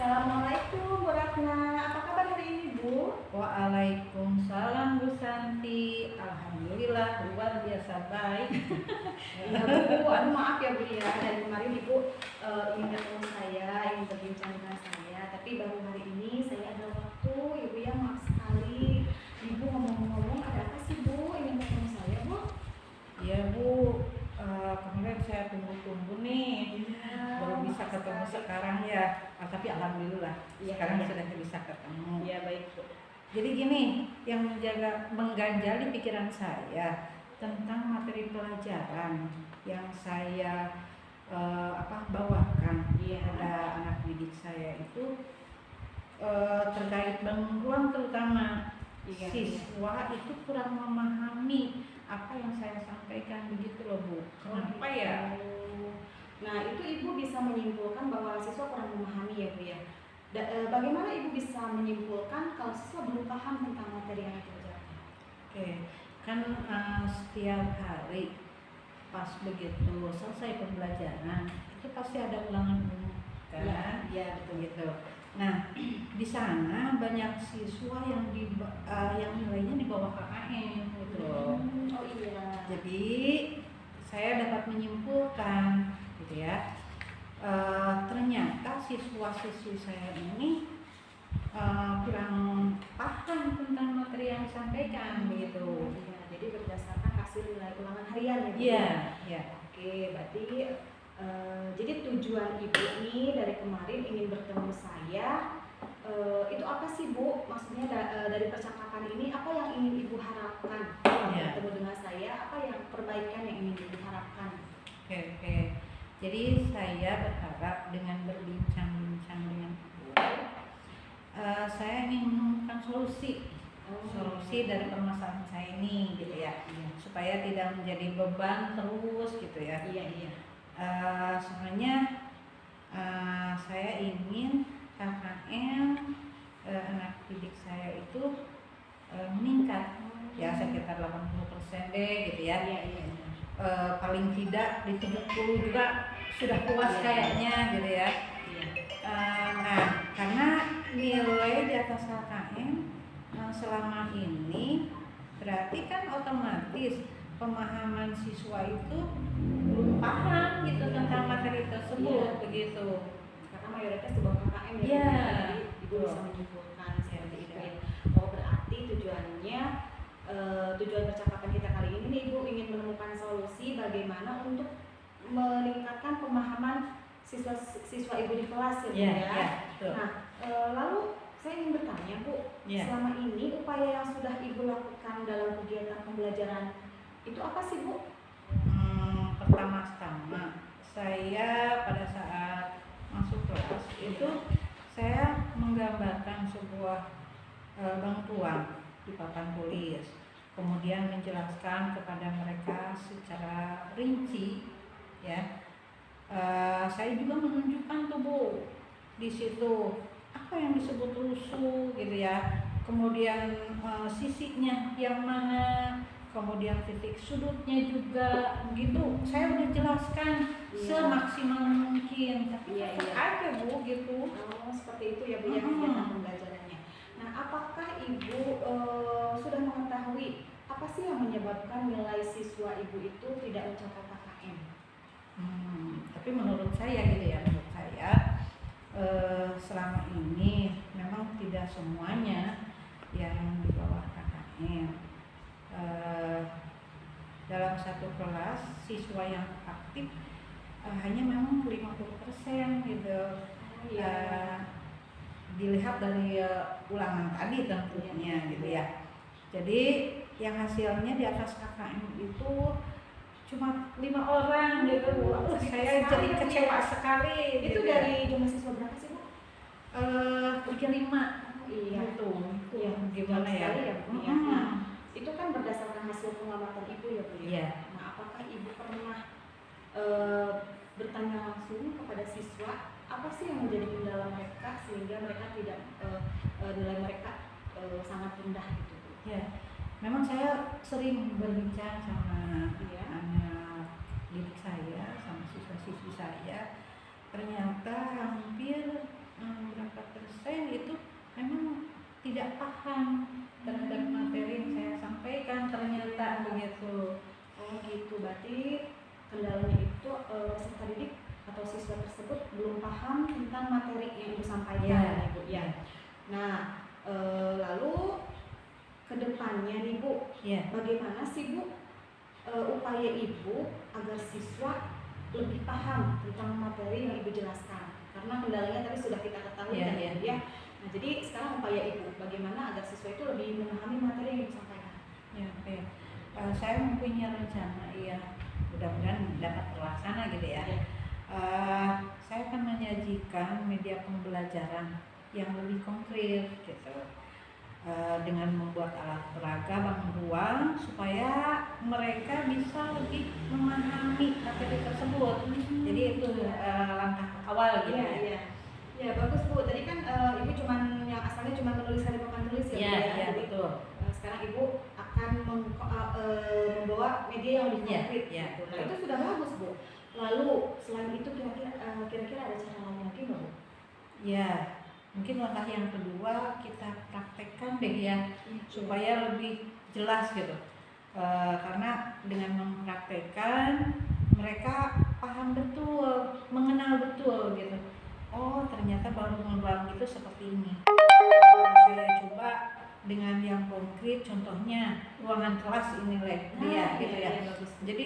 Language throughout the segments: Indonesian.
Assalamualaikum Bu Ratna, apa kabar hari ini Bu? Waalaikumsalam Bu Santi. Alhamdulillah luar biasa baik. Iya Bu, aduh maaf ya Bu ya, dari kemarin Ibu ingin ketemu saya, ingin berbincang dengan saya, tapi baru hari ini saya ada waktu. Ibu ya maaf sekali. Ibu ngomong-ngomong ada apa sih Bu ingin ketemu saya Bu? Ya Bu, kemarin saya tunggu-tunggu nih, baru bisa ketemu sekarang ya. Tapi alhamdulillah sekarang sudah bisa ketemu. Iya baik Bu. Jadi gini, yang mengganjali pikiran saya tentang materi pelajaran yang saya bawakan pada anak didik saya itu terkait bangunan, terutama siswa itu kurang memahami apa yang saya sampaikan, begitu loh Bu. Kenapa ya? Nah itu Ibu bisa menyimpulkan bahwa siswa kurang memahami ya Bu ya. Bagaimana Ibu bisa menyimpulkan kalau siswa belum paham tentang materi yang dipelajari? Oke, kan setiap hari pas begitu selesai pembelajaran itu pasti ada ulangan umum kan? Ya betul gitu. Nah di sana banyak siswa yang nilainya di bawah KKM gitu. Oh iya. Jadi saya dapat menyimpulkan gitu ya. Ternyata siswa-siswi saya ini kurang paham tentang materi yang disampaikan begitu. Ya, jadi berdasarkan hasil nilai ulangan harian ya Bu? Iya. Oke, berarti jadi tujuan Ibu ini dari kemarin ingin bertemu saya itu apa sih Bu? Maksudnya dari percakapan ini apa yang ingin Ibu harapkan bertemu dengan saya? Apa yang perbaikan yang ingin Ibu harapkan? Oke. Jadi saya berharap dengan berbincang-bincang dengan Ibu, saya ingin menemukan solusi dari permasalahan saya ini gitu ya, supaya tidak menjadi beban terus gitu ya. Iya. Soalnya saya ingin KKM anak didik saya itu meningkat ya sekitar 80% deh gitu ya. Iya. Paling tidak di 70 juga sudah puas kayaknya gitu ya. Nah karena nilai di atas KKM selama ini berarti kan otomatis pemahaman siswa itu belum paham gitu tentang materi tersebut begitu. Karena mayoritas di bawah KKM ya. Jadi Ibu bisa menyimpulkan seperti itu ya. Oh berarti tujuan percakapan kita kali ini nih Ibu ingin menemukan solusi bagaimana untuk meningkatkan pemahaman siswa Ibu di kelas ya. Nah lalu saya ingin bertanya Bu, selama ini upaya yang sudah Ibu lakukan dalam kegiatan pembelajaran itu apa sih Bu? Pertama-tama saya pada saat masuk kelas itu saya menggambarkan sebuah bangkuan di papan tulis, kemudian menjelaskan kepada mereka secara rinci ya. Saya juga menunjukkan tuh Bu di situ apa yang disebut rusuh gitu ya, kemudian sisinya yang mana, kemudian titik sudutnya juga gitu. Saya udah jelaskan semaksimal mungkin, tapi tetap aja Bu gitu. Oh seperti itu ya Bu ya kegiatan pembelajarannya. Nah apakah Ibu sudah mengetahui apa sih yang menyebabkan nilai siswa Ibu itu tidak mencapai KKM? Tapi menurut saya gitu ya, selama ini memang tidak semuanya yang di bawah KKM. Dalam satu kelas siswa yang aktif hanya memang 50% gitu. Dilihat dari ulangan tadi tentunya gitu ya. Jadi yang hasilnya di atas KKM itu cuma 5 orang gitu. Saya jadi kecewa sekali. Itu gitu. Dari jumlah siswa berapa sih Bu? 35. Itu gimana ya? Itu kan berdasarkan hasil pengamatan Ibu ya Bu ya. Nah apakah Ibu pernah bertanya langsung kepada siswa apa sih yang menjadi kendala mereka sehingga mereka tidak nilai mereka sangat rendah gitu Bu? Memang saya sering berbincang sama anak didik saya, sama siswa-siswi saya. Ternyata hampir berapa tidak paham terhadap materi yang saya sampaikan ternyata begitu. Oh gitu, berarti kendalanya itu peserta didik atau siswa tersebut belum paham tentang materi yang Ibu sampaikan ya Ibu ya. Nah lalu kedepannya nih Bu, bagaimana sih Bu upaya Ibu agar siswa lebih paham tentang materi yang Ibu jelaskan? Karena kendalanya tadi sudah kita ketahui ya. Nah jadi sekarang upaya Ibu bagaimana agar siswa itu lebih memahami materi yang Ibu sampaikan? Saya mempunyai rencana mudah-mudahan dapat terlaksana gitu ya. Saya akan menyajikan media pembelajaran yang lebih konkret gitu, dengan membuat alat peraga bangun ruang supaya mereka bisa lebih memahami materi tersebut. Jadi itu langkah awal gitu ya. Ya bagus Bu, tadi kan Ibu yang asalnya cuma menuliskan di papan tulis ya. Iya betul. Sekarang Ibu akan membawa media yang lebih konkret. Nah itu sudah bagus Bu. Lalu selain itu kira-kira ada cara lain lagi nggak Bu? Ya, mungkin langkah yang kedua kita praktekkan deh ya, supaya lebih jelas gitu. Karena dengan mempraktekkan mereka paham betul, mengenal betul gitu. Oh ternyata bangun ruang itu seperti ini. Saya coba dengan yang konkret, contohnya ruangan kelas ini dia gitu ya. Jadi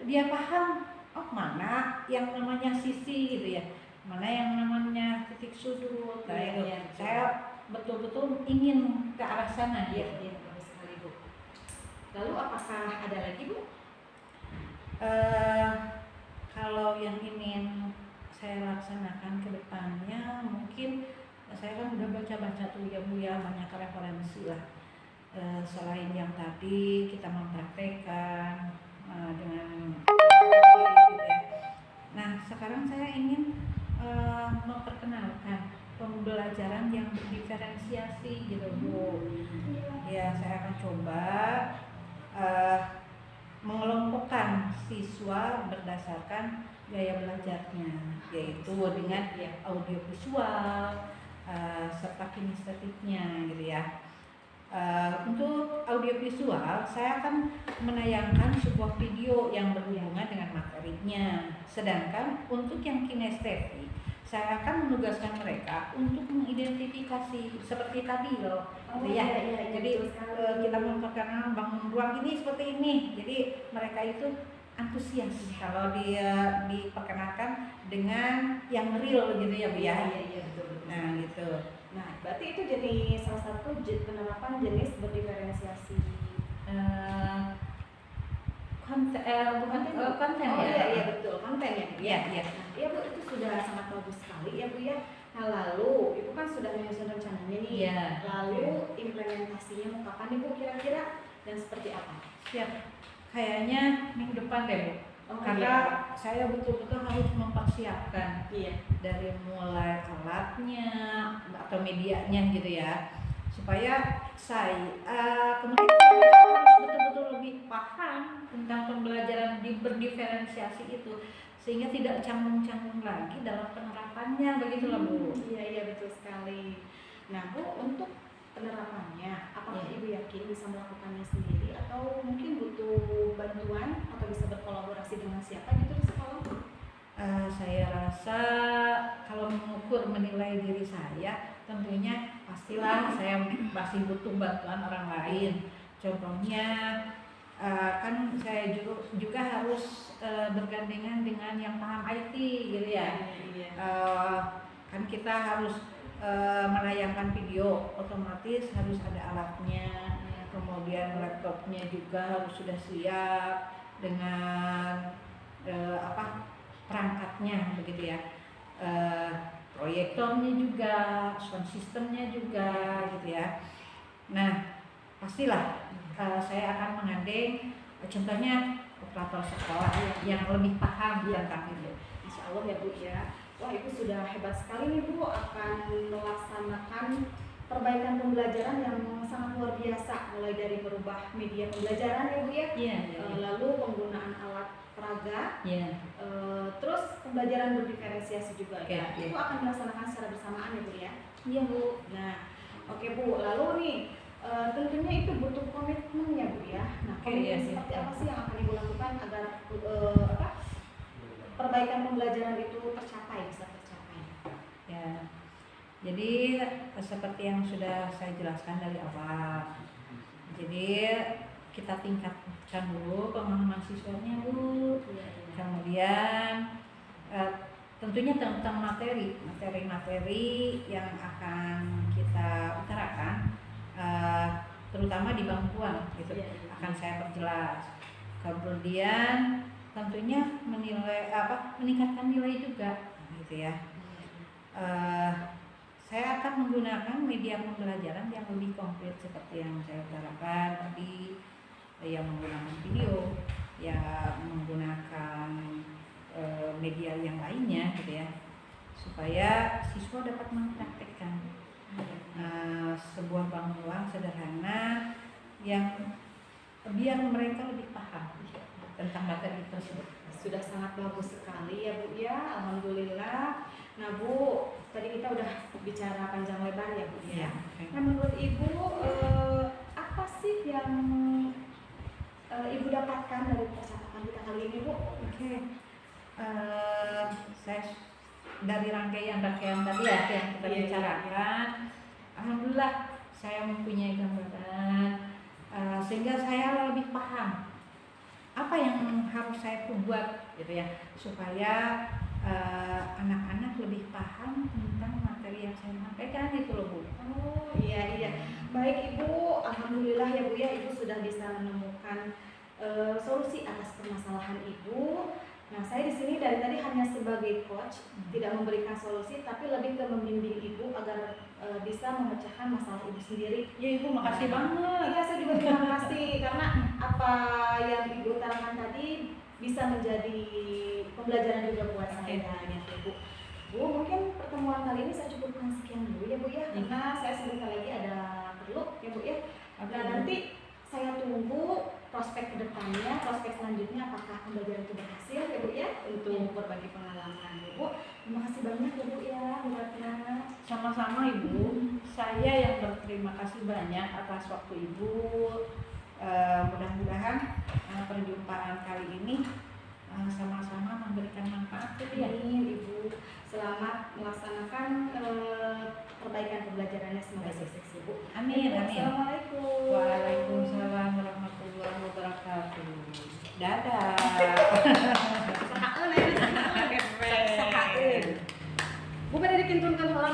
dia paham, oh mana yang namanya sisi gitu ya, mana yang namanya titik sudut. Saya betul-betul ingin ke arah sana. Bagus sekali Bu. Lalu apakah ada lagi Bu? Kalau yang ingin saya laksanakan ke depannya, mungkin saya kan udah baca-baca tuh ya Bu ya, banyak referensi lah. Selain yang tadi kita mempraktekkan dengan gitu ya. Nah sekarang saya ingin memperkenalkan pembelajaran yang berdiferensiasi gitu Bu. Ya saya akan coba mengelompokkan siswa berdasarkan gaya belajarnya, yaitu dengan audiovisual serta kinestetiknya gitu ya. Untuk audiovisual saya akan menayangkan sebuah video yang berhubungan dengan materinya, sedangkan untuk yang kinestetik saya akan menugaskan mereka untuk mengidentifikasi seperti tadi loh. Jadi kita memperkenalkan bangun ruang ini seperti ini, jadi mereka itu antusias kalau dia diperkenalkan dengan yang real gitu ya Bu ya. Betul. Nah gitu. Nah berarti itu jadi salah satu penerapan jenis berdiferensiasi konten ya. Betul, konten ya. Iya Bu, itu sudah sangat bagus sekali ya Bu ya. Nah lalu Ibu kan sudah menyusun rencananya nih. Lalu implementasinya mau kapan nih Bu kira-kira dan seperti apa? Siap. Kayaknya minggu depan deh Bu. Karena saya betul-betul harus mempersiapkan dari mulai alatnya atau medianya gitu ya, supaya saya kemudian harus betul-betul lebih paham tentang pembelajaran berdiferensiasi itu, sehingga tidak canggung-canggung lagi dalam penerapannya, begitulah Bu. Iya betul sekali. Nah Bu, untuk penerapannya apakah Ibu yakin bisa melakukannya sendiri atau mungkin butuh bantuan atau bisa berkolaborasi dengan siapa gitu di sekolah? Saya rasa kalau menilai diri saya, tentunya pastilah saya masih butuh bantuan orang lain. Contohnya kan saya juga harus bergandengan dengan yang paham IT gitu ya. Kan kita harus menayangkan video, otomatis harus ada alatnya, kemudian laptopnya juga harus sudah siap dengan perangkatnya begitu ya, proyektornya juga, sound systemnya juga gitu ya. Nah pastilah saya akan menggandeng contohnya operator sekolah yang lebih paham tentang itu. Insya Allah ya Bu ya. Wah Ibu sudah hebat sekali nih Bu, akan melaksanakan perbaikan pembelajaran yang sangat luar biasa, mulai dari merubah media pembelajaran ya Bu ya. Lalu penggunaan alat peraga, terus pembelajaran berdiferensiasi juga ya. Itu akan dilaksanakan secara bersamaan ya Bu ya. Iya Bu. Nah Oke Bu, lalu nih tentunya itu butuh komitmen ya Bu ya. Nah, komitmen seperti apa sih yang akan Ibu lakukan agar perbaikan pembelajaran itu bisa tercapai? Ya, jadi seperti yang sudah saya jelaskan dari awal. Jadi kita tingkatkan dulu pemahaman siswanya Bu. Kemudian tentunya tentang materi-materi yang akan kita utarakan, terutama di bangkuan gitu, akan saya perjelas. Kemudian tentunya meningkatkan nilai juga gitu ya. Saya akan menggunakan media pembelajaran yang lebih konkret seperti yang saya utarakan tadi, yang menggunakan video, yang menggunakan media yang lainnya gitu ya, supaya siswa dapat mempraktekkan sebuah bangkuan sederhana yang biar mereka lebih paham tentang materi tersebut. Sudah sangat bagus sekali ya Bu ya, alhamdulillah. Nah Bu, tadi kita udah bicara panjang lebar ya Bu ya. Nah menurut Ibu apa sih yang Ibu dapatkan dari percakapan kita kali ini Bu? Saya dari rangkaian tadi ya yang kita bicarakan, alhamdulillah saya mempunyai gambaran sehingga saya lebih paham apa yang harus saya buat gitu ya, supaya anak-anak lebih paham tentang materi yang saya sampaikan itu loh Bu. Oh iya. Baik Ibu, alhamdulillah ya Bu ya, Ibu sudah bisa menemukan solusi atas permasalahan Ibu. Nah, saya di sini dari tadi hanya sebagai coach, tidak memberikan solusi, tapi lebih ke membimbing Ibu agar bisa memecahkan masalah Ibu sendiri. Ya Ibu, makasih banget. Iya, saya juga terima kasih karena apa yang Ibu utarakan tadi bisa menjadi pembelajaran juga buat saya gitu Bu. Bu, mungkin pertemuan kali ini saya cukupkan sekian dulu ya Bu ya, karena saya sebentar lagi ada perlu ya Bu ya. Nah, nanti saya tunggu prospek kedepannya, prospek selanjutnya apakah pembelajaran itu berhasil ya Bu ya untuk berbagi pengalaman ya Bu. Terima kasih banyak ya Bu ya, Bu Ratna. Sama-sama Ibu, saya yang berterima kasih banyak atas waktu Ibu. Mudah-mudahan perjumpaan kali ini sama-sama memberikan manfaat ya Ibu. Selamat melaksanakan perbaikan pembelajarannya, semoga sukses Ibu. Amin. Assalamualaikum. Waalaikumsalam warahmatullahi wabarakatuh. Dadah.